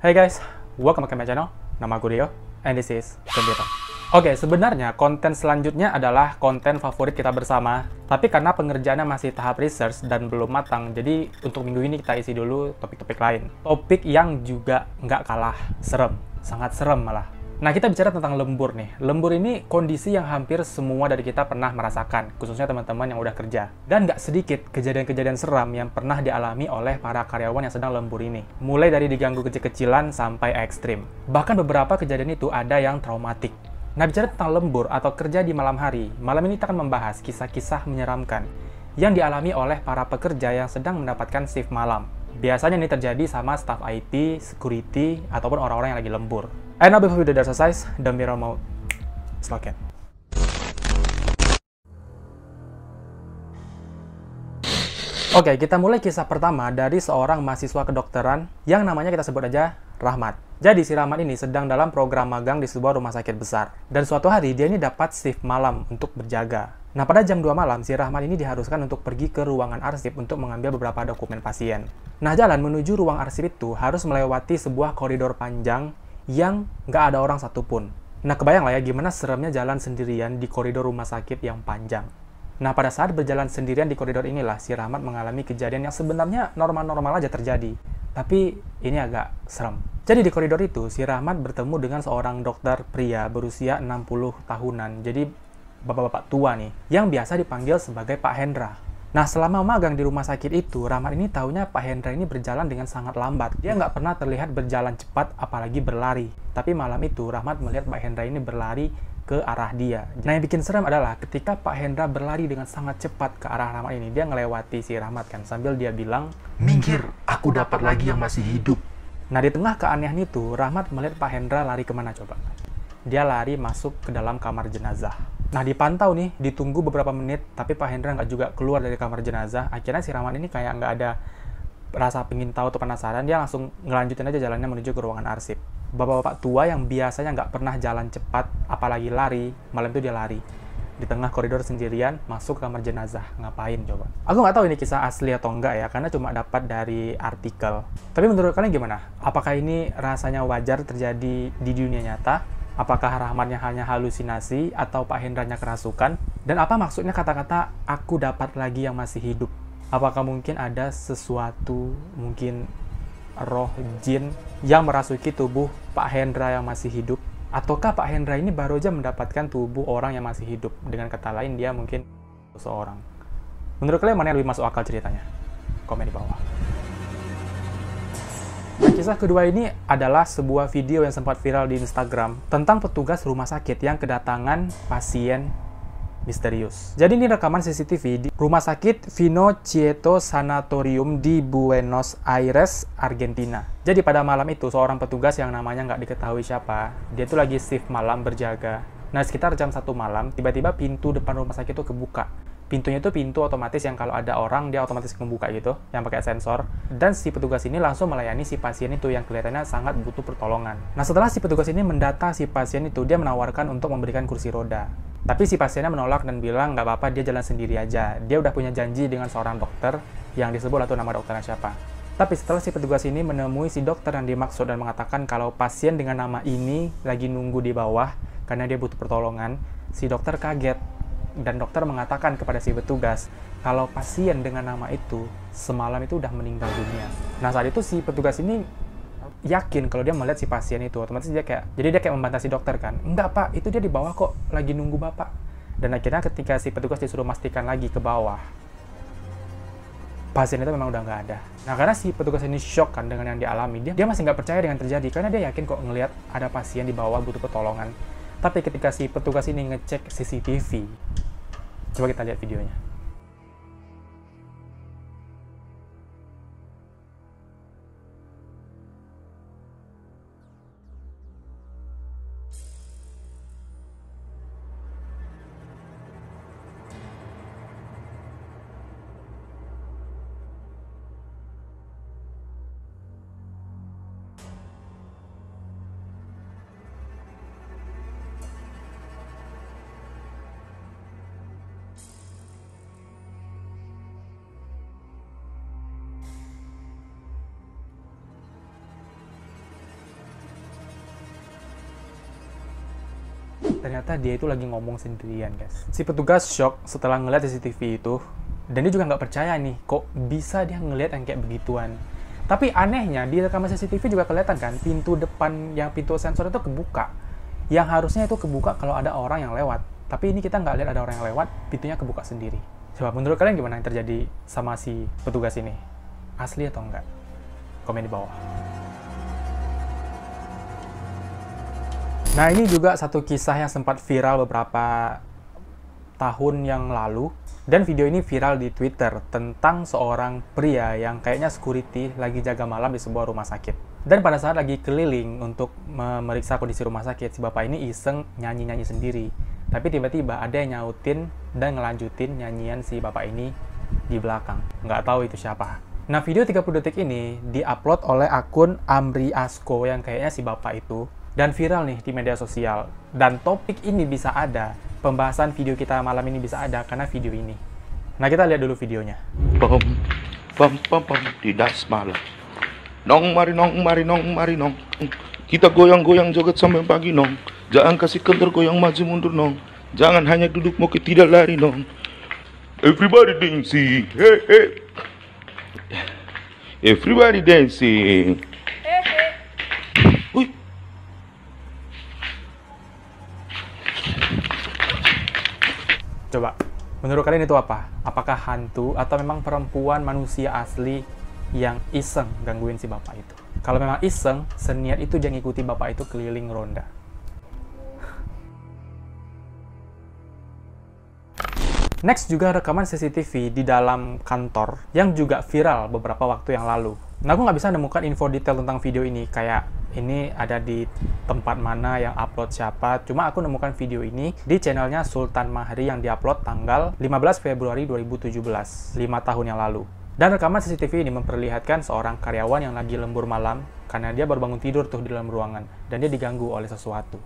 Hey guys, welcome back to my channel. Nama gue Rio, and this is Pendeta. Oke, sebenarnya konten selanjutnya adalah konten favorit kita bersama. Tapi karena pengerjaannya masih tahap research dan belum matang, jadi untuk minggu ini kita isi dulu topik-topik lain. Topik yang juga nggak kalah serem, sangat serem malah. Nah, kita bicara tentang lembur nih. Lembur ini kondisi yang hampir semua dari kita pernah merasakan, khususnya teman-teman yang udah kerja. Dan nggak sedikit kejadian-kejadian seram yang pernah dialami oleh para karyawan yang sedang lembur ini. Mulai dari diganggu kecil-kecilan sampai ekstrim. Bahkan beberapa kejadian itu ada yang traumatik. Nah, bicara tentang lembur atau kerja di malam hari, malam ini kita akan membahas kisah-kisah menyeramkan yang dialami oleh para pekerja yang sedang mendapatkan shift malam. Biasanya ini terjadi sama staff IT, security, ataupun orang-orang yang lagi lembur. And now before video exercise, the mirror mode. Slow it. Oke, kita mulai kisah pertama dari seorang mahasiswa kedokteran yang namanya kita sebut aja Rahmat. Jadi si Rahmat ini sedang dalam program magang di sebuah rumah sakit besar. Dan suatu hari dia ini dapat shift malam untuk berjaga. Nah, pada jam 2 malam, si Rahmat ini diharuskan untuk pergi ke ruangan arsip untuk mengambil beberapa dokumen pasien. Nah, jalan menuju ruang arsip itu harus melewati sebuah koridor panjang yang nggak ada orang satupun. Nah, kebayang lah ya gimana seremnya jalan sendirian di koridor rumah sakit yang panjang. Nah, pada saat berjalan sendirian di koridor inilah, si Rahmat mengalami kejadian yang sebenarnya normal-normal aja terjadi. Tapi ini agak serem. Jadi di koridor itu, si Rahmat bertemu dengan seorang dokter pria berusia 60 tahunan. Jadi bapak-bapak tua nih, yang biasa dipanggil sebagai Pak Hendra. Nah, selama magang di rumah sakit itu, Rahmat ini taunya Pak Hendra ini berjalan dengan sangat lambat. Dia nggak pernah terlihat berjalan cepat, apalagi berlari. Tapi malam itu, Rahmat melihat Pak Hendra ini berlari ke arah dia. Nah, yang bikin serem adalah ketika Pak Hendra berlari dengan sangat cepat ke arah Rahmat ini, dia ngelewati si Rahmat kan, sambil dia bilang, "Minggir, aku dapat lagi yang masih hidup." Nah, di tengah keanehan itu, Rahmat melihat Pak Hendra lari kemana coba? Dia lari masuk ke dalam kamar jenazah. Nah, dipantau nih, ditunggu beberapa menit, tapi Pak Hendra nggak juga keluar dari kamar jenazah. Akhirnya si Rahmat ini kayak nggak ada rasa pengen tahu atau penasaran, dia langsung ngelanjutin aja jalannya menuju ke ruangan arsip. Bapak-bapak tua yang biasanya nggak pernah jalan cepat, apalagi lari, malam itu dia lari. Di tengah koridor sendirian, masuk ke kamar jenazah. Ngapain coba? Aku nggak tahu ini kisah asli atau enggak ya, karena cuma dapat dari artikel. Tapi menurut kalian gimana? Apakah ini rasanya wajar terjadi di dunia nyata? Apakah Rahmatnya hanya halusinasi atau Pak Hendranya kerasukan? Dan apa maksudnya kata-kata aku dapat lagi yang masih hidup? Apakah mungkin ada sesuatu, mungkin roh jin yang merasuki tubuh Pak Hendra yang masih hidup? Ataukah Pak Hendra ini baru aja mendapatkan tubuh orang yang masih hidup? Dengan kata lain, dia mungkin seseorang. Menurut kalian mana yang lebih masuk akal ceritanya? Komen di bawah. Nah, kisah kedua ini adalah sebuah video yang sempat viral di Instagram tentang petugas rumah sakit yang kedatangan pasien misterius. Jadi ini rekaman CCTV di Rumah Sakit Vino Chieto Sanatorium di Buenos Aires, Argentina. Jadi pada malam itu, seorang petugas yang namanya nggak diketahui siapa, dia tuh lagi shift malam berjaga. Nah, sekitar jam 1 malam, tiba-tiba pintu depan rumah sakit itu kebuka. Pintunya itu pintu otomatis yang kalau ada orang, dia otomatis membuka gitu, yang pakai sensor. Dan si petugas ini langsung melayani si pasien itu yang kelihatannya sangat butuh pertolongan. Nah, setelah si petugas ini mendata si pasien itu, dia menawarkan untuk memberikan kursi roda. Tapi si pasiennya menolak dan bilang nggak apa-apa, dia jalan sendiri aja. Dia udah punya janji dengan seorang dokter yang disebut atau nama dokternya siapa. Tapi setelah si petugas ini menemui si dokter yang dimaksud dan mengatakan kalau pasien dengan nama ini lagi nunggu di bawah karena dia butuh pertolongan, si dokter kaget. Dan dokter mengatakan kepada si petugas kalau pasien dengan nama itu semalam itu udah meninggal dunia. Nah, saat itu si petugas ini yakin kalau dia melihat si pasien itu, otomatis dia kayak, jadi dia kayak membantah si dokter kan, enggak pak, itu dia di bawah kok, lagi nunggu bapak. Dan akhirnya ketika si petugas disuruh memastikan lagi ke bawah, pasien itu memang udah nggak ada. Nah, karena si petugas ini shock kan dengan yang dialami, dia masih nggak percaya dengan terjadi, karena dia yakin kok ngelihat ada pasien di bawah butuh pertolongan. Tapi ketika si petugas ini ngecek CCTV, coba kita lihat videonya. ternyata dia itu lagi ngomong sendirian, guys. Si petugas shock setelah ngeliat CCTV itu, dan dia juga nggak percaya nih, kok bisa dia ngeliat yang kayak begituan. Tapi anehnya, di rekaman CCTV juga kelihatan kan, pintu depan yang pintu sensor itu kebuka. Yang harusnya itu kebuka kalau ada orang yang lewat. Tapi ini kita nggak lihat ada orang yang lewat, pintunya kebuka sendiri. Coba menurut kalian gimana yang terjadi sama si petugas ini? Asli atau enggak? Komen di bawah. Nah, ini juga satu kisah yang sempat viral beberapa tahun yang lalu. Dan video ini viral di Twitter tentang seorang pria yang kayaknya security lagi jaga malam di sebuah rumah sakit. Dan pada saat lagi keliling untuk memeriksa kondisi rumah sakit, si bapak ini iseng nyanyi-nyanyi sendiri. Tapi tiba-tiba ada yang nyautin dan ngelanjutin nyanyian si bapak ini di belakang. Nggak tahu itu siapa. Nah, video 30 detik ini diupload oleh akun Amri Asko yang kayaknya si bapak itu. Dan viral nih di media sosial. Dan topik ini bisa ada, pembahasan video kita malam ini bisa ada karena video ini. Nah, kita lihat dulu videonya. Pam, pam, pam, pam, di dasmalah. Nong, mari nong. Kita goyang-goyang joget sampai pagi nong. Jangan kasih kendor goyang maju mundur nong. Jangan hanya duduk mau tidak lari nong. Everybody dancing, hey hey. Everybody dancing. Wih. Coba, menurut kalian itu apa? Apakah hantu atau memang perempuan manusia asli yang iseng gangguin si bapak itu? Kalau memang iseng, seniat itu jangan ikuti bapak itu keliling ronda. Next juga rekaman CCTV di dalam kantor yang juga viral beberapa waktu yang lalu. Nah, aku nggak bisa nemukan info detail tentang video ini, kayak ini ada di tempat mana, yang upload siapa. Cuma aku nemukan video ini di channelnya Sultan Mahri yang diupload tanggal 15 Februari 2017, 5 tahun yang lalu. Dan rekaman CCTV ini memperlihatkan seorang karyawan yang lagi lembur malam karena dia baru bangun tidur tuh di dalam ruangan dan dia diganggu oleh sesuatu.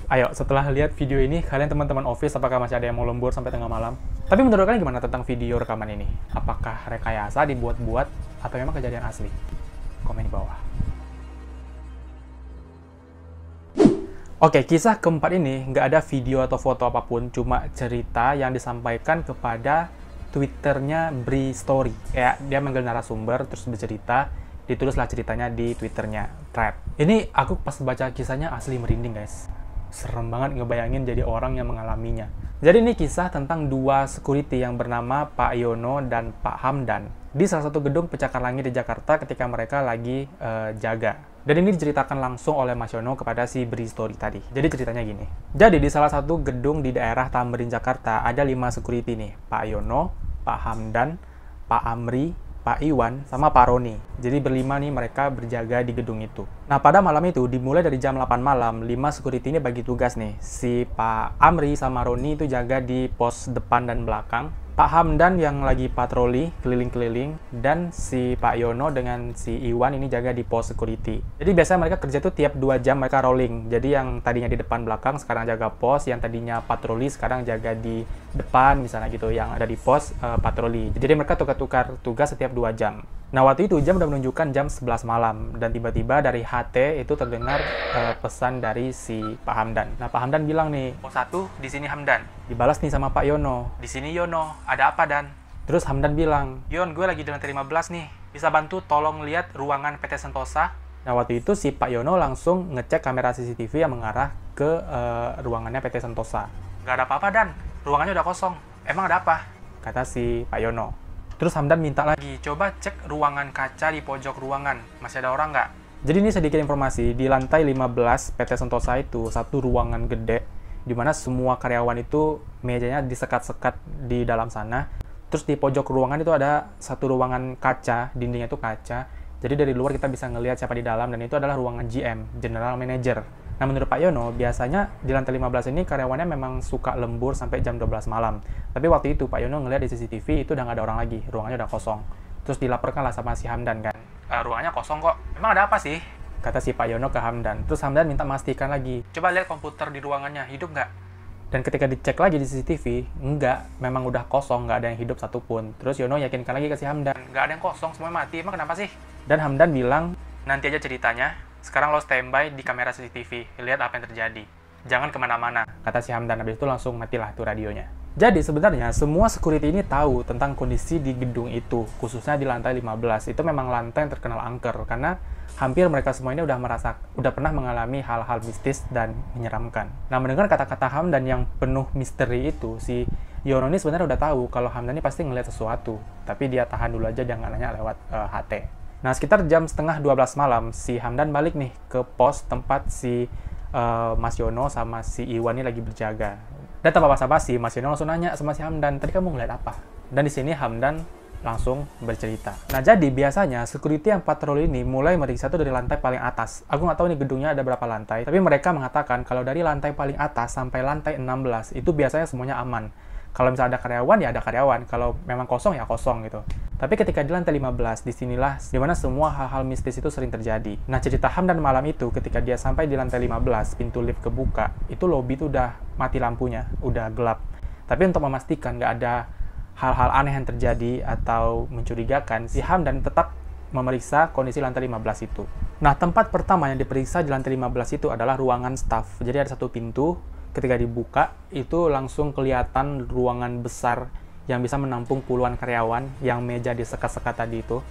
Ayo, setelah lihat video ini, kalian teman-teman office apakah masih ada yang mau lembur sampai tengah malam? Tapi menurut kalian gimana tentang video rekaman ini? Apakah rekayasa dibuat-buat atau memang kejadian asli? Komen di bawah. Oke, kisah keempat ini nggak ada video atau foto apapun, cuma cerita yang disampaikan kepada Twitternya Bri Story. Ya, dia manggil narasumber, terus bercerita, ditulislah ceritanya di Twitternya, thread. Ini aku pas baca kisahnya asli merinding, guys. Serem banget ngebayangin jadi orang yang mengalaminya. Jadi ini kisah tentang dua security yang bernama Pak Yono dan Pak Hamdan di salah satu gedung pencakar langit di Jakarta ketika mereka lagi jaga. Dan ini diceritakan langsung oleh Mas Yono kepada si Bri Story tadi. Jadi ceritanya gini. Jadi di salah satu gedung di daerah Tamrin, Jakarta ada 5 security nih. Pak Yono, Pak Hamdan, Pak Amri, Pak Iwan, sama Pak Roni. Jadi berlima nih mereka berjaga di gedung itu. Nah, pada malam itu, dimulai dari jam 8 malam, 5 security ini bagi tugas nih. Si Pak Amri sama Roni itu jaga di pos depan dan belakang. Pak Hamdan yang lagi patroli keliling-keliling, dan si Pak Yono dengan si Iwan ini jaga di pos security. Jadi biasanya mereka kerja tuh tiap 2 jam mereka rolling. Jadi yang tadinya di depan belakang sekarang jaga pos, yang tadinya patroli sekarang jaga di depan misalnya gitu, yang ada di pos patroli. Jadi mereka tukar-tukar tugas setiap 2 jam. Nah, waktu itu jam udah menunjukkan jam 11 malam, dan tiba-tiba dari HT itu terdengar pesan dari si Pak Hamdan. Nah, Pak Hamdan bilang nih, pos 1 di sini Hamdan. Dibalas nih sama Pak Yono, di sini Yono, ada apa Dan? Terus Hamdan bilang, Yon, gue lagi di lantai 15 nih, bisa bantu tolong lihat ruangan PT Sentosa? Nah, waktu itu si Pak Yono langsung ngecek kamera CCTV yang mengarah ke ruangannya PT Sentosa. Gak ada apa-apa Dan, ruangannya udah kosong. Emang ada apa? Kata si Pak Yono. Terus Hamdan minta lagi, coba cek ruangan kaca di pojok ruangan, masih ada orang nggak? Jadi ini sedikit informasi, di lantai 15 PT Sentosa itu satu ruangan gede, di mana semua karyawan itu mejanya disekat-sekat di dalam sana. Terus di pojok ruangan itu ada satu ruangan kaca, dindingnya itu kaca, jadi dari luar kita bisa ngelihat siapa di dalam, dan itu adalah ruangan GM, General Manager. Nah, menurut Pak Yono, biasanya di lantai 15 ini karyawannya memang suka lembur sampai jam 12 malam. Tapi waktu itu Pak Yono ngeliat di CCTV itu udah nggak ada orang lagi, ruangannya udah kosong. Terus dilaporkan lah sama si Hamdan kan, ruangannya kosong kok, emang ada apa sih? Kata si Pak Yono ke Hamdan. Terus Hamdan minta memastikan lagi, coba lihat komputer di ruangannya, hidup nggak? Dan ketika dicek lagi di CCTV, enggak, memang udah kosong, nggak ada yang hidup satupun. Terus Yono yakinkan lagi ke si Hamdan, nggak ada yang kosong, semua mati, emang kenapa sih? Dan Hamdan bilang, nanti aja ceritanya, sekarang lo standby di kamera CCTV, lihat apa yang terjadi. Jangan kemana-mana, kata si Hamdan. Habis itu langsung matilah tuh radionya. Jadi sebenarnya semua security ini tahu tentang kondisi di gedung itu, khususnya di lantai 15. Itu memang lantai yang terkenal angker, karena hampir mereka semua ini udah pernah mengalami hal-hal mistis dan menyeramkan. Nah, mendengar kata-kata Hamdan yang penuh misteri itu, si Yono ini sebenarnya udah tahu kalau Hamdan ini pasti ngeliat sesuatu, tapi dia tahan dulu aja, dia nggak nanya lewat HT. Nah, sekitar jam setengah 12 malam, si Hamdan balik nih ke pos tempat si Mas Yono sama si Iwan ini lagi berjaga. Dan tanpa basa-basi, Mas Yono langsung nanya sama si Hamdan, tadi kamu ngeliat apa? Dan di sini Hamdan langsung bercerita. Nah, jadi biasanya security yang patroli ini mulai meriksa tuh dari lantai paling atas. Aku nggak tahu nih gedungnya ada berapa lantai, tapi mereka mengatakan kalau dari lantai paling atas sampai lantai 16 itu biasanya semuanya aman. Kalau misalnya ada karyawan, ya ada karyawan. Kalau memang kosong, ya kosong gitu. Tapi ketika di lantai 15, disinilah dimana semua hal-hal mistis itu sering terjadi. Nah, cerita Hamdan malam itu, ketika dia sampai di lantai 15, pintu lift kebuka, itu lobby itu udah mati lampunya, udah gelap. Tapi untuk memastikan nggak ada hal-hal aneh yang terjadi atau mencurigakan, si Hamdan tetap memeriksa kondisi lantai 15 itu. Nah, tempat pertama yang diperiksa di lantai 15 itu adalah ruangan staff. Jadi ada satu pintu, ketika dibuka, itu langsung kelihatan ruangan besar yang bisa menampung puluhan karyawan yang meja disekat-sekat tadi itu.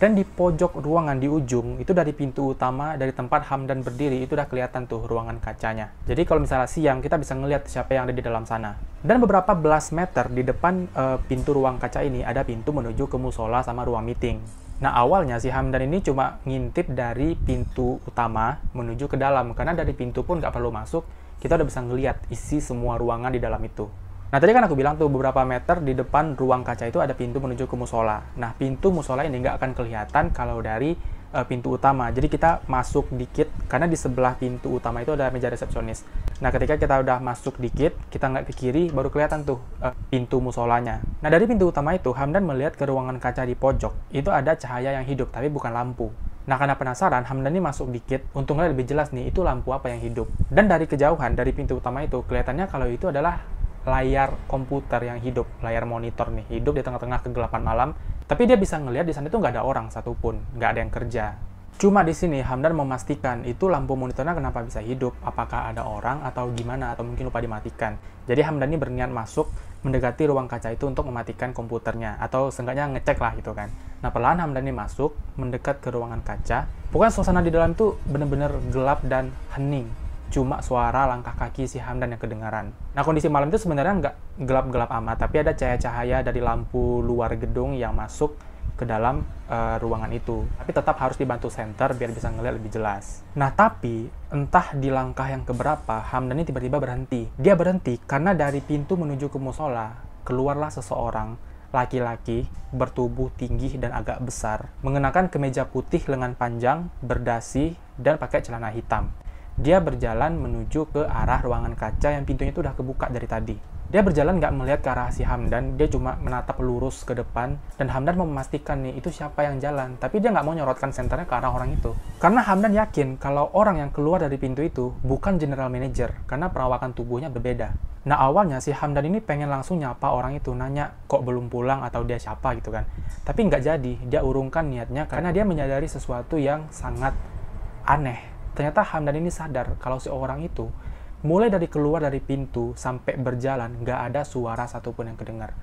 Dan di pojok ruangan di ujung, itu dari pintu utama, dari tempat Hamdan berdiri, itu udah kelihatan tuh ruangan kacanya. Jadi kalau misalnya siang, kita bisa ngelihat siapa yang ada di dalam sana. Dan beberapa belas meter di depan pintu ruang kaca ini, ada pintu menuju ke musola sama ruang meeting. Nah, awalnya si Hamdan ini cuma ngintip dari pintu utama menuju ke dalam, karena dari pintu pun nggak perlu masuk, kita udah bisa ngelihat isi semua ruangan di dalam itu. Nah, tadi kan aku bilang tuh beberapa meter di depan ruang kaca itu ada pintu menuju ke musola. Nah, pintu musola ini nggak akan kelihatan kalau dari pintu utama. Jadi kita masuk dikit, karena di sebelah pintu utama itu ada meja resepsionis. Nah, ketika kita udah masuk dikit, kita nggak ke kiri, baru kelihatan tuh pintu musolanya. Nah, dari pintu utama itu, Hamdan melihat ke ruangan kaca di pojok. Itu ada cahaya yang hidup, tapi bukan lampu. Nah, karena penasaran, Hamdan ini masuk dikit untuk ngeliat lebih jelas nih, itu lampu apa yang hidup. Dan dari kejauhan, dari pintu utama itu, kelihatannya kalau itu adalah layar komputer yang hidup, layar monitor nih, hidup di tengah-tengah kegelapan malam. Tapi dia bisa ngelihat di sana itu nggak ada orang satupun, nggak ada yang kerja. Cuma di sini Hamdan memastikan itu lampu monitornya kenapa bisa hidup, apakah ada orang atau gimana, atau mungkin lupa dimatikan. Jadi Hamdan ini berniat masuk mendekati ruang kaca itu untuk mematikan komputernya, atau seenggaknya ngecek lah gitu kan. Nah, perlahan Hamdan ini masuk, mendekat ke ruangan kaca. Pokoknya suasana di dalam tuh bener-bener gelap dan hening. Cuma suara langkah kaki si Hamdan yang kedengaran. Nah, kondisi malam itu sebenarnya nggak gelap-gelap amat, tapi ada cahaya-cahaya dari lampu luar gedung yang masuk ke dalam ruangan itu. Tapi tetap harus dibantu senter biar bisa ngeliat lebih jelas. Nah, tapi entah di langkah yang keberapa, Hamdan ini tiba-tiba berhenti. Dia berhenti karena dari pintu menuju ke musola, keluarlah seseorang, laki-laki, bertubuh tinggi dan agak besar, mengenakan kemeja putih lengan panjang, berdasi, dan pakai celana hitam. Dia berjalan menuju ke arah ruangan kaca yang pintunya itu udah kebuka dari tadi. Dia berjalan nggak melihat ke arah si Hamdan, dia cuma menatap lurus ke depan, dan Hamdan mau memastikan nih, itu siapa yang jalan. Tapi dia nggak mau nyorotkan senternya ke arah orang itu. Karena Hamdan yakin kalau orang yang keluar dari pintu itu bukan general manager, karena perawakan tubuhnya berbeda. Nah, awalnya si Hamdan ini pengen langsung nyapa orang itu, nanya kok belum pulang atau dia siapa gitu kan. Tapi nggak jadi, dia urungkan niatnya karena dia menyadari sesuatu yang sangat aneh. Ternyata Hamdan ini sadar kalau si orang itu mulai dari keluar dari pintu sampai berjalan nggak ada suara satupun yang kedengar.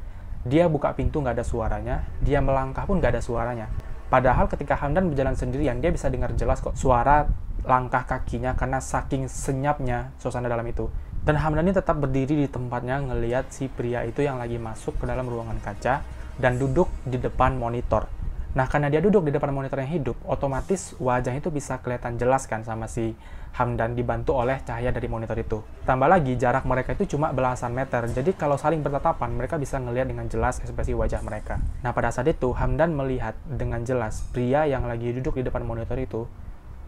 Dia buka pintu nggak ada suaranya, dia melangkah pun nggak ada suaranya. Padahal ketika Hamdan berjalan sendirian, dia bisa dengar jelas kok suara langkah kakinya karena saking senyapnya suasana dalam itu. Dan Hamdan ini tetap berdiri di tempatnya ngelihat si pria itu yang lagi masuk ke dalam ruangan kaca dan duduk di depan monitor. Nah, karena dia duduk di depan monitor yang hidup, otomatis wajahnya itu bisa kelihatan jelas kan sama si Hamdan, dibantu oleh cahaya dari monitor itu. Tambah lagi, jarak mereka itu cuma belasan meter, jadi kalau saling bertatapan, mereka bisa ngelihat dengan jelas ekspresi wajah mereka. Nah, pada saat itu, Hamdan melihat dengan jelas pria yang lagi duduk di depan monitor itu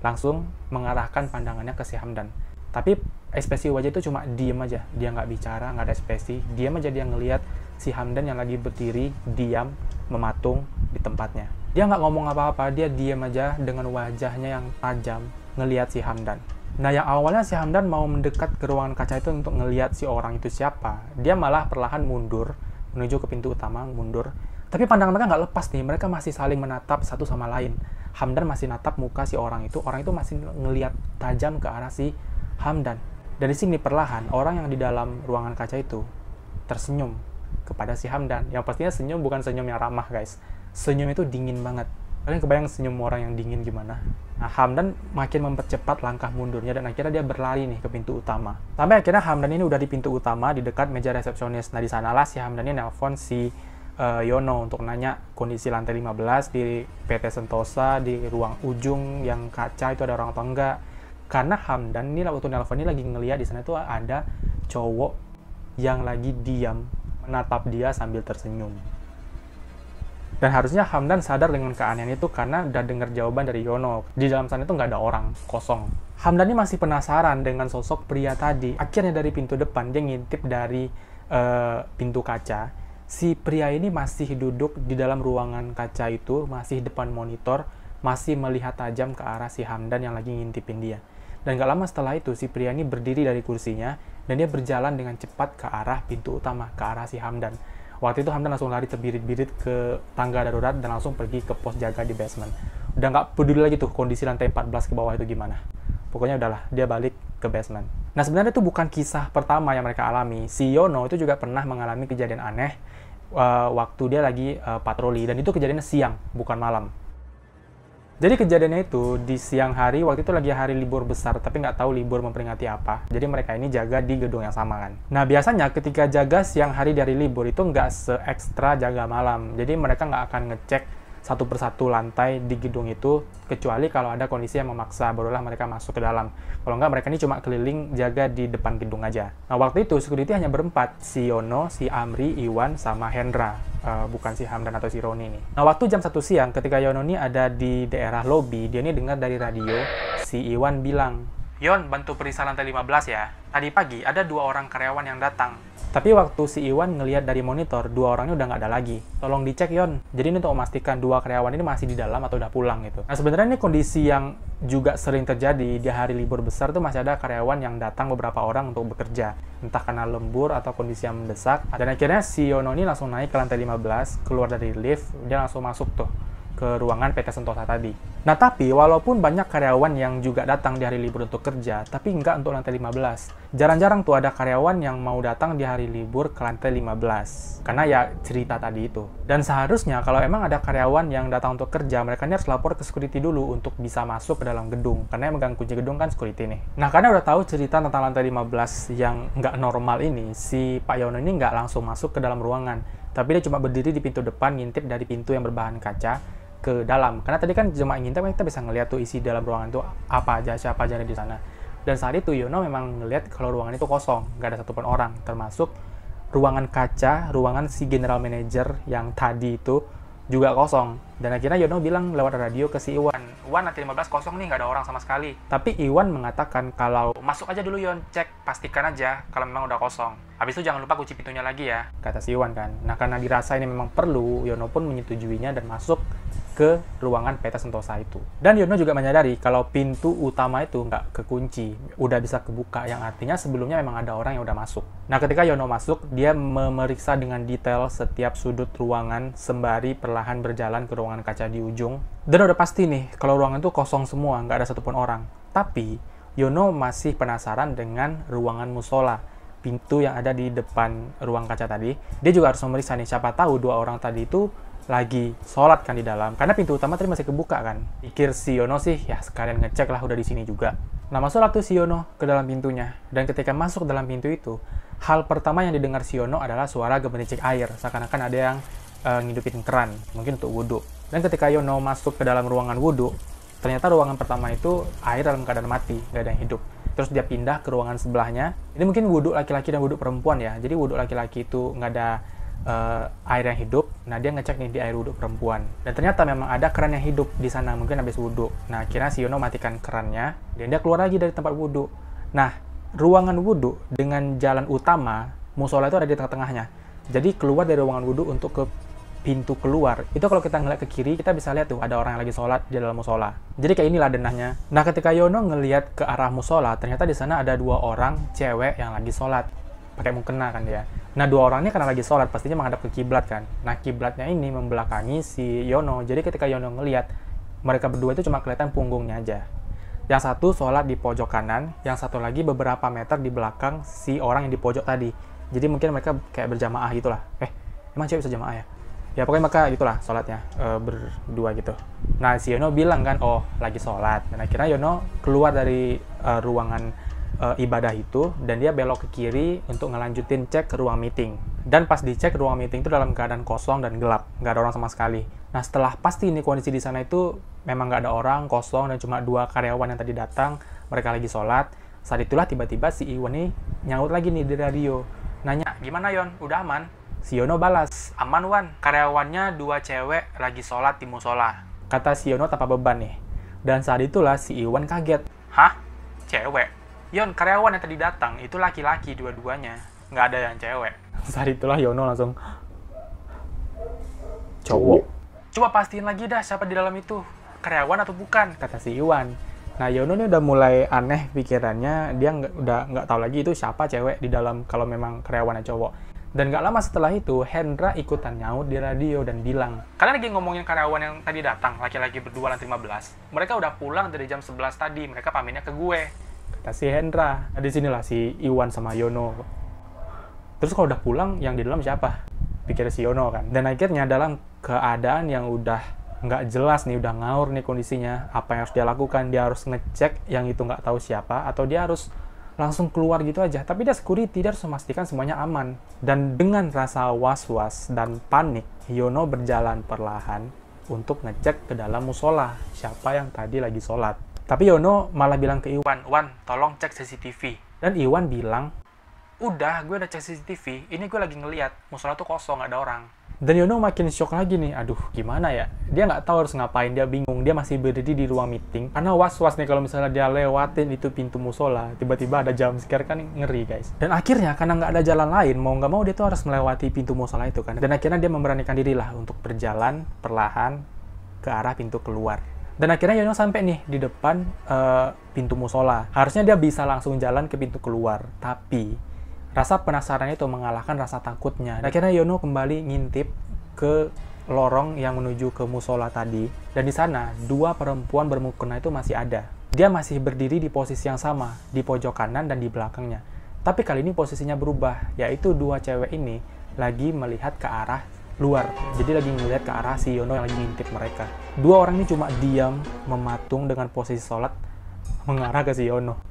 langsung mengarahkan pandangannya ke si Hamdan. Tapi ekspresi wajah itu cuma diem aja, dia nggak bicara, nggak ada ekspresi, diam aja dia ngelihat si Hamdan yang lagi berdiri, diam, mematung di tempatnya. Dia nggak ngomong apa-apa, dia diam aja dengan wajahnya yang tajam ngelihat si Hamdan. Nah, yang awalnya si Hamdan mau mendekat ke ruangan kaca itu untuk ngelihat si orang itu siapa, dia malah perlahan mundur menuju ke pintu utama, mundur. Tapi pandangan mereka nggak lepas nih, mereka masih saling menatap satu sama lain. Hamdan masih natap muka si orang itu masih ngelihat tajam ke arah si Hamdan. Dari sini perlahan orang yang di dalam ruangan kaca itu tersenyum kepada si Hamdan. Yang pastinya senyum bukan senyum yang ramah, guys. Senyum itu dingin banget. Kalian kebayang senyum orang yang dingin gimana? Nah, Hamdan makin mempercepat langkah mundurnya dan akhirnya dia berlari nih ke pintu utama. Sampai akhirnya Hamdan ini udah di pintu utama di dekat meja resepsionis. Nah, di sanalah si Hamdan ini nelpon si Yono untuk nanya kondisi lantai 15 di PT Sentosa, di ruang ujung yang kaca itu ada orang atau enggak. Karena Hamdan ini waktu nelpon ini lagi ngeliat di sana itu ada cowok yang lagi diam menatap dia sambil tersenyum. Dan harusnya Hamdan sadar dengan keanehan itu karena udah dengar jawaban dari Yono. Di dalam sana itu nggak ada orang, kosong. Hamdan ini masih penasaran dengan sosok pria tadi. Akhirnya dari pintu depan, dia ngintip dari pintu kaca. Si pria ini masih duduk di dalam ruangan kaca itu, masih depan monitor, masih melihat tajam ke arah si Hamdan yang lagi ngintipin dia. Dan gak lama setelah itu, si pria ini berdiri dari kursinya, dan dia berjalan dengan cepat ke arah pintu utama, ke arah si Hamdan. Waktu itu Hamdan langsung lari terbirit-birit ke tangga darurat dan langsung pergi ke pos jaga di basement. Udah nggak peduli lagi tuh kondisi lantai 14 ke bawah itu gimana. Pokoknya udahlah, dia balik ke basement. Nah, sebenarnya itu bukan kisah pertama yang mereka alami. Si Yono itu juga pernah mengalami kejadian aneh waktu dia lagi patroli. Dan itu kejadiannya siang, bukan malam. Jadi kejadiannya itu di siang hari, waktu itu lagi hari libur besar, tapi nggak tahu libur memperingati apa. Jadi mereka ini jaga di gedung yang sama kan. Nah, biasanya ketika jaga siang hari dari libur itu nggak se-ekstra jaga malam. Jadi mereka nggak akan ngecek satu persatu lantai di gedung itu, kecuali kalau ada kondisi yang memaksa, barulah mereka masuk ke dalam. Kalau nggak, mereka ini cuma keliling jaga di depan gedung aja. Nah, waktu itu security hanya berempat, si Yono, si Amri, Iwan, sama Hendra. Bukan si Hamdan atau si Roni nih. Nah, waktu jam 1 siang, ketika Yono ini ada di daerah lobi, dia ini dengar dari radio, si Iwan bilang, Yon, bantu periksa lantai 15 ya. Tadi pagi ada 2 orang karyawan yang datang. Tapi waktu si Iwan ngelihat dari monitor, 2 orangnya udah nggak ada lagi. Tolong dicek, Yon. Jadi ini untuk memastikan 2 karyawan ini masih di dalam atau udah pulang gitu. Nah, sebenarnya ini kondisi yang juga sering terjadi di hari libur besar tuh, masih ada karyawan yang datang beberapa orang untuk bekerja. Entah karena lembur atau kondisi yang mendesak. Dan akhirnya si Yono ini langsung naik ke lantai 15, keluar dari lift, dia langsung masuk tuh ke ruangan PT Sentosa tadi. Nah, tapi walaupun banyak karyawan yang juga datang di hari libur untuk kerja, tapi nggak untuk lantai 15. Jarang-jarang tuh ada karyawan yang mau datang di hari libur ke lantai 15. Karena ya cerita tadi itu. Dan seharusnya kalau emang ada karyawan yang datang untuk kerja, mereka harus lapor ke security dulu untuk bisa masuk ke dalam gedung. Karena yang megang kunci gedung kan security nih. Nah, karena udah tahu cerita tentang lantai 15 yang nggak normal ini, si Pak Yono ini nggak langsung masuk ke dalam ruangan. Tapi dia cuma berdiri di pintu depan, ngintip dari pintu yang berbahan kaca ke dalam. Karena tadi kan cuma ngintip, kita bisa ngeliat tuh isi dalam ruangan itu apa aja, siapa aja di sana. Dan saat itu Yono memang ngeliat kalau ruangan itu kosong, nggak ada satupun orang, termasuk ruangan kaca, ruangan si general manager yang tadi itu juga kosong. Dan akhirnya Yono bilang lewat radio ke si Iwan, "Iwan, lantai 15 kosong nih, nggak ada orang sama sekali." Tapi Iwan mengatakan kalau masuk aja dulu Yon, cek, pastikan aja kalau memang udah kosong. Habis itu jangan lupa kunci pintunya lagi ya, kata si Iwan kan. Nah, karena dirasa ini memang perlu, Yono pun menyetujuinya dan masuk ke ruangan PT Sentosa itu. Dan Yono juga menyadari kalau pintu utama itu nggak kekunci, udah bisa kebuka, yang artinya sebelumnya memang ada orang yang udah masuk. Nah, ketika Yono masuk, dia memeriksa dengan detail setiap sudut ruangan sembari perlahan berjalan ke ruangan kaca di ujung. Dan udah pasti nih, kalau ruangan itu kosong semua, nggak ada satupun orang. Tapi, Yono masih penasaran dengan ruangan musola, pintu yang ada di depan ruang kaca tadi. Dia juga harus memeriksa nih, siapa tahu 2 orang tadi itu lagi sholat kan di dalam, karena pintu utama tadi masih kebuka kan. Pikir si Yono sih, ya sekalian ngecek lah, udah di sini juga. Nah, masuklah tuh si Yono ke dalam pintunya, dan ketika masuk dalam pintu itu, hal pertama yang didengar si Yono adalah suara gemericik air, seakan-akan ada yang ngidupin keran, mungkin untuk wudhu. Dan ketika Yono masuk ke dalam ruangan wudhu, ternyata ruangan pertama itu air dalam keadaan mati, nggak ada yang hidup. Terus dia pindah ke ruangan sebelahnya, ini mungkin wudhu laki-laki dan wudhu perempuan ya, jadi wudhu laki-laki itu nggak ada air yang hidup. Nah, dia ngecek nih di air wudhu perempuan, dan ternyata memang ada keran yang hidup di sana, mungkin habis wudhu. Nah, akhirnya si Yono matikan kerannya dan dia keluar lagi dari tempat wudhu. Nah, ruangan wudhu dengan jalan utama musola itu ada di tengah-tengahnya, jadi keluar dari ruangan wudhu untuk ke pintu keluar itu, kalau kita ngeliat ke kiri, kita bisa lihat tuh ada orang yang lagi sholat di dalam musola. Jadi kayak inilah denahnya. Nah, ketika Yono ngelihat ke arah musola, ternyata di sana ada 2 orang cewek yang lagi sholat pakai mukena kan dia. Nah, 2 orang ini karena lagi sholat, pastinya menghadap ke kiblat kan. Nah, kiblatnya ini membelakangi si Yono. Jadi ketika Yono ngelihat, mereka berdua itu cuma kelihatan punggungnya aja. Yang satu sholat di pojok kanan, yang satu lagi beberapa meter di belakang si orang yang di pojok tadi. Jadi mungkin mereka kayak berjamaah gitulah. Emang cewek bisa jamaah ya? Ya pokoknya mereka gitulah sholatnya, berdua gitu. Nah, si Yono bilang kan, oh lagi sholat. Dan akhirnya Yono keluar dari ruangan ibadah itu, dan dia belok ke kiri untuk ngelanjutin cek ke ruang meeting. Dan pas dicek, ruang meeting itu dalam keadaan kosong dan gelap, nggak ada orang sama sekali. Nah, setelah pasti ini kondisi di sana itu memang nggak ada orang, kosong, dan cuma 2 karyawan yang tadi datang, mereka lagi sholat. Saat itulah tiba-tiba si Iwan nih nyaut lagi nih di radio, nanya, "Gimana Yon, udah aman?" Si Yono balas, "Aman Wan, karyawannya 2 cewek lagi sholat di musola," kata si Yono tanpa beban nih. Dan saat itulah si Iwan kaget. "Hah? Cewek? Yon, karyawan yang tadi datang itu laki-laki dua-duanya, nggak ada yang cewek." Saat itulah Yono langsung, "Cowok. Coba pastiin lagi dah siapa di dalam itu, karyawan atau bukan," kata si Iwan. Nah, Yono ini udah mulai aneh pikirannya, dia udah nggak tahu lagi itu siapa cewek di dalam kalau memang karyawannya cowok. Dan nggak lama setelah itu, Hendra ikutan nyaut di radio dan bilang, "Kalian lagi ngomongin karyawan yang tadi datang, laki-laki berdua lantai 15. Mereka udah pulang dari jam 11 tadi, mereka pamitnya ke gue," kata si Hendra. Nah, disinilah si Iwan sama Yono. Terus kalau udah pulang, yang di dalam siapa? Pikir si Yono kan. Dan akhirnya dalam keadaan yang udah nggak jelas nih, udah ngaur nih kondisinya, apa yang harus dia lakukan? Dia harus ngecek yang itu nggak tahu siapa, atau dia harus langsung keluar gitu aja. Tapi dia security, dia harus memastikan semuanya aman. Dan dengan rasa was-was dan panik, Yono berjalan perlahan untuk ngecek ke dalam musola siapa yang tadi lagi sholat. Tapi Yono malah bilang ke Iwan, "Wan, tolong cek CCTV." Dan Iwan bilang, "Udah, gue udah cek CCTV, ini gue lagi ngeliat musola tuh kosong, gak ada orang." Dan Yono makin shock lagi nih, aduh gimana ya, dia nggak tahu harus ngapain, dia bingung, dia masih berdiri di ruang meeting, karena was-was nih kalau misalnya dia lewatin itu pintu musola, tiba-tiba ada jump scare kan ngeri guys. Dan akhirnya karena nggak ada jalan lain, mau nggak mau dia tuh harus melewati pintu musola itu kan, dan akhirnya dia memberanikan diri lah untuk berjalan perlahan ke arah pintu keluar. Dan akhirnya Yono sampai nih di depan pintu musola, harusnya dia bisa langsung jalan ke pintu keluar, tapi rasa penasaran itu mengalahkan rasa takutnya. Dan akhirnya Yono kembali ngintip ke lorong yang menuju ke musola tadi. Dan di sana, dua perempuan bermukena itu masih ada. Dia masih berdiri di posisi yang sama, di pojok kanan dan di belakangnya. Tapi kali ini posisinya berubah, yaitu dua cewek ini lagi melihat ke arah luar. Jadi lagi ngelihat ke arah si Yono yang lagi ngintip mereka. Dua orang ini cuma diam, mematung dengan posisi sholat, mengarah ke si Yono.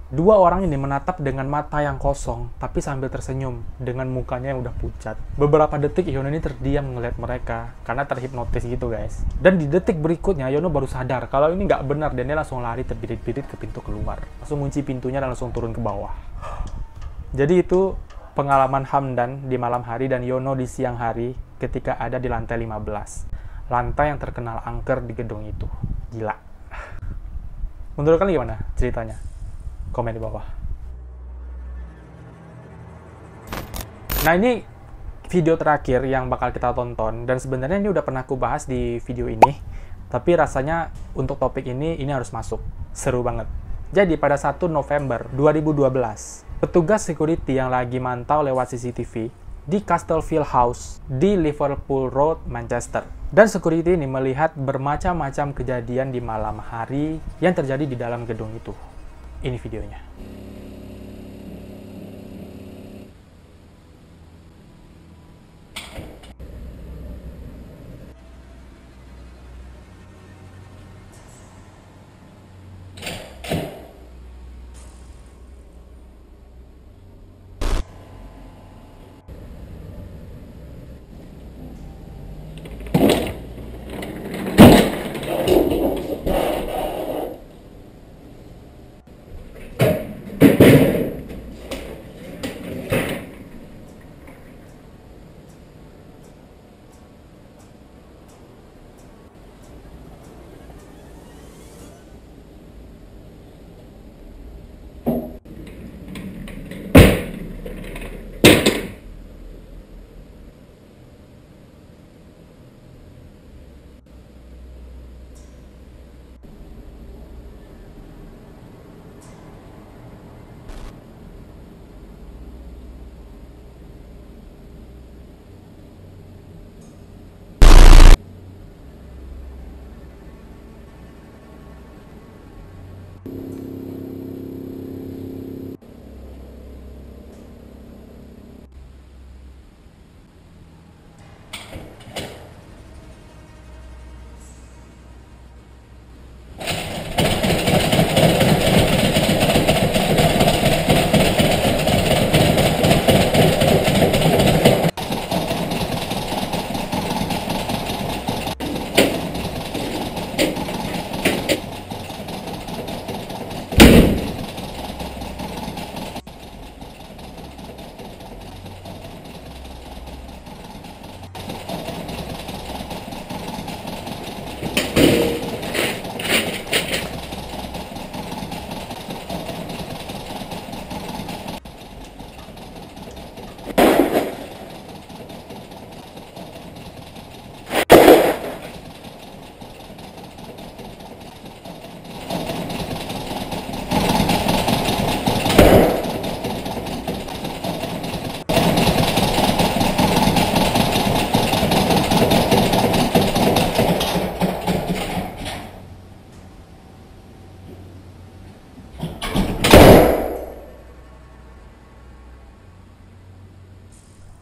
Dua orang ini menatap dengan mata yang kosong, tapi sambil tersenyum, dengan mukanya yang udah pucat. Beberapa detik Yono ini terdiam ngeliat mereka, karena terhipnotis gitu guys. Dan di detik berikutnya, Yono baru sadar kalau ini nggak benar, dan dia langsung lari terbirit-birit ke pintu keluar. Langsung kunci pintunya dan langsung turun ke bawah. Jadi itu pengalaman Hamdan di malam hari dan Yono di siang hari ketika ada di lantai 15. Lantai yang terkenal angker di gedung itu. Gila. Menurut kalian gimana ceritanya? Komen di bawah. Nah, ini video terakhir yang bakal kita tonton, dan sebenarnya ini udah pernah aku bahas di video ini, tapi rasanya untuk topik ini harus masuk. Seru banget. Jadi pada 1 November 2012, petugas security yang lagi mantau lewat CCTV di Castlefield House di Liverpool Road, Manchester. Dan security ini melihat bermacam-macam kejadian di malam hari yang terjadi di dalam gedung itu. Ini videonya.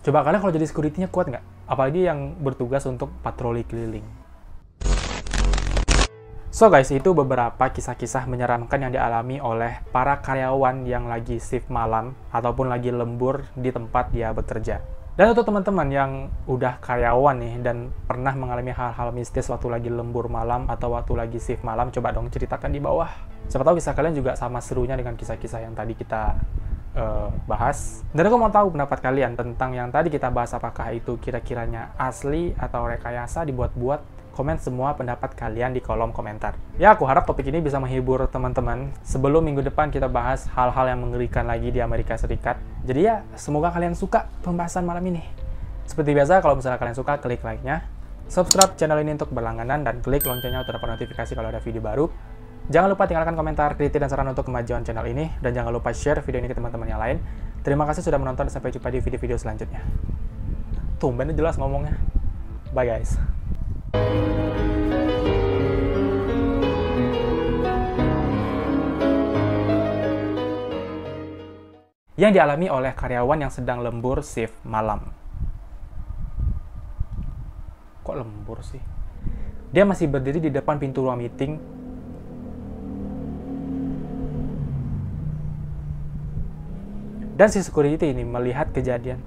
Coba kalian kalau jadi security-nya kuat nggak? Apalagi yang bertugas untuk patroli keliling. So guys, itu beberapa kisah-kisah menyeramkan yang dialami oleh para karyawan yang lagi shift malam ataupun lagi lembur di tempat dia bekerja. Dan untuk teman-teman yang udah karyawan nih dan pernah mengalami hal-hal mistis waktu lagi lembur malam atau waktu lagi shift malam, coba dong ceritakan di bawah. Siapa tahu kisah kalian juga sama serunya dengan kisah-kisah yang tadi kita bahas. Dan aku mau tahu pendapat kalian tentang yang tadi kita bahas, apakah itu kira-kiranya asli atau rekayasa dibuat-buat. Komen semua pendapat kalian di kolom komentar. Ya, aku harap topik ini bisa menghibur teman-teman sebelum minggu depan kita bahas hal-hal yang mengerikan lagi di Amerika Serikat. Jadi ya, semoga kalian suka pembahasan malam ini. Seperti biasa, kalau misalnya kalian suka, klik like-nya, subscribe channel ini untuk berlangganan, dan klik loncengnya untuk dapat notifikasi kalau ada video baru. Jangan lupa tinggalkan komentar, kritik, dan saran untuk kemajuan channel ini, dan jangan lupa share video ini ke teman-teman yang lain. Terima kasih sudah menonton, sampai jumpa di video-video selanjutnya. Tumben jelas ngomongnya. Bye guys. Yang dialami oleh karyawan yang sedang lembur shift malam. Kok lembur sih? Dia masih berdiri di depan pintu ruang meeting. Dan si security ini melihat kejadian.